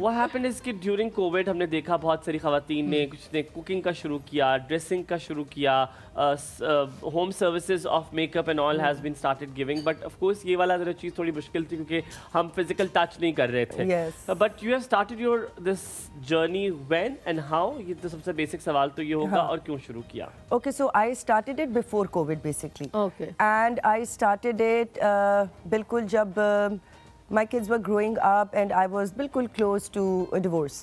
What happened is کہ during COVID ہم نے دیکھا بہت ساری خواتین نے کچھ نے کوکنگ کا شروع کیا, ڈریسنگ کا شروع کیا, home services of make up and all has been started giving, but of course یہ والا ذرا چیز تھوڑی مشکل تھی کیونکہ ہم فزیکل ٹچ نہیں کر رہے تھے. But you have started your this journey when and how, یہ تو سب سے بیسک سوال تو یہ ہوگا, اور کیوں شروع کیا؟ Okay, so I started it before COVID basically. Okay. And I started it بالکل جب my kids were growing up and I was بالکل close to a divorce.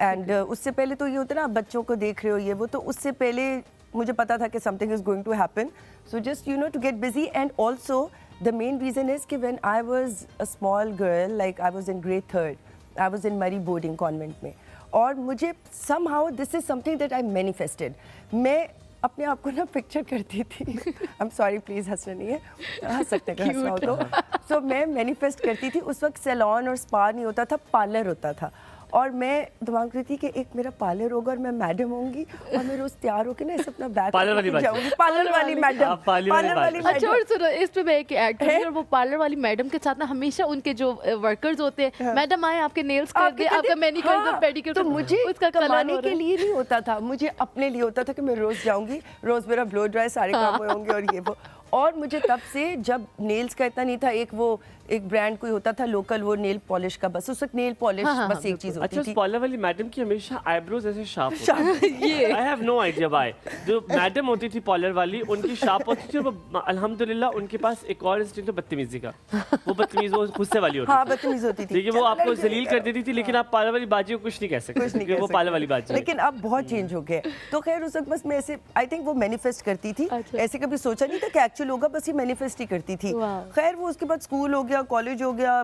And اس سے پہلے تو یہ ہوتا ہے نا, بچوں کو دیکھ رہے ہو یہ وہ, تو اس سے پہلے مجھے پتا تھا کہ something is going to happen. So just to get busy. And also the main reason is کہ when I was a small girl, like I was in grade 3rd, I was in Murray boarding convent میں, اور مجھے somehow this is something that I manifested. میں اپنے آپ کو نا picture کرتی تھی, I'm sorry please ہنسنا نہیں ہے, ہنس سکتے ہیں ہنسنا ہو تو. سو میں مینیفیسٹ کرتی تھی, اس وقت سیلون اور اسپا نہیں ہوتا تھا, پارلر ہوتا تھا, اور میں دماغ رہی تھی کہ ایک میرا پارلر ہوگا اور میں میڈم ہوں گی, اور میں روز تیار ہو کے نا اپنا بیگ جاؤں گی, پارلر والی میڈم, پارلر والی میڈم. اچھا, اور سنو اس پہ میں ایک ایڈ کروں گی, اور وہ پارلر والی میڈم کے ساتھ نا ہمیشہ ان کے جو ورکرز ہوتے ہیں, میڈم آئے آپ کے نیلز کر دیں, آپ کا مینیکیئر اور پیڈیکیئر. تو مجھے اس کا کمانے کے لیے نہیں ہوتا تھا, مجھے اپنے لیے ہوتا تھا کہ میں روز جاؤں گی, روز میرا بلو ڈرائی سارے کام ہوئے ہوں گے اور یہ وہ. اور مجھے تب سے جب نیلز کا اتنا نہیں تھا, ایک برانڈ کوئی ہوتا تھا لوکل, وہ نیل پالش کا, بس اس وقت نیل پالش بس ایک چیز ہوتی تھی. اچھا, پارلر والی میڈم کی ہمیشہ آئی بروز ایسے شارپ ہوتی تھی. I have no idea why. جو میڈم ہوتی تھی پارلر والی, ان کی شارپ ہوتی تھی, اور الحمدللہ ان کے پاس ایک اور انسٹنکٹ ہے بدتمیزی کا. وہ بدتمیز, وہ غصے والی ہوتی تھی. ہاں, بدتمیز ہوتی تھی. لیکن وہ آپ کو ذلیل کر دیتی تھی, لیکن آپ پارلر والی باجی کو کچھ نہیں کہہ سکتے کیونکہ وہ پارلر والی باجی ہے. لیکن اب بہت چینج ہو گیا. تو خیر اس وقت بس میں ایسے آئی تھنک وہ مینیفیسٹ کرتی تھی, ایسے کبھی سوچا نہیں تھا کہ ایکچوئل ہوگا, بس یہ مینیفیسٹ ہی کرتی تھی. خیر وہ اس کے بعد اسکول ہو گیا, کالج ہو گیا,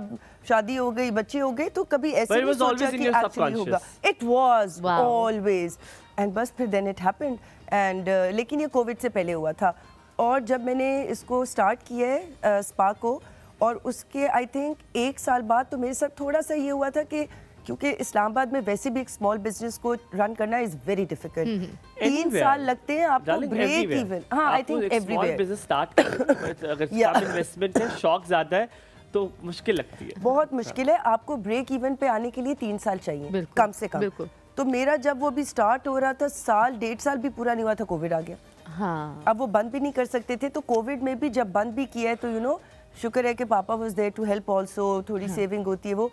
شادی ہو گئی, بچے ہو گئے, تو کبھی ایسے نہیں سوچا کہ ایکچولی ہوگا. اٹ واز آلویز, اینڈ بس پھر دین اٹ ہیپنڈ. اینڈ لیکن یہ کووڈ سے پہلے ہوا تھا, اور جب میں نے اس کو اسٹارٹ کیا ہے اسپا کو, اور اس کے آئی تھنک 1 سال بعد تو میرے ساتھ تھوڑا سا یہ ہوا تھا کہ کیونکہ اسلام آباد میں ویسے بھی ایک اسمال بزنس کو رن کرنا از ویری ڈیفیکلٹ. 3 سال لگتے ہیں آپ کو بریک ایون. ہاں, I think every where business start کرنا, اگر کم انویسٹمنٹ ہے, شوق زیادہ ہے, تو مشکل لگتی ہے, بہت مشکل ہے. آپ کو بریک ایون پہ آنے کے لیے 3 سال چاہیے کم سے کم. تو میرا جب وہ بھی اسٹارٹ ہو رہا تھا, 1.5 سال بھی پورا نہیں ہوا تھا, کووڈ آ گیا. اب وہ بند بھی نہیں کر سکتے تھے, تو کووڈ میں بھی جب بند بھی کیا ہے تو شکر ہے کہ papa was there to help also, تھوڑی سیونگ ہوتی ہے وہ.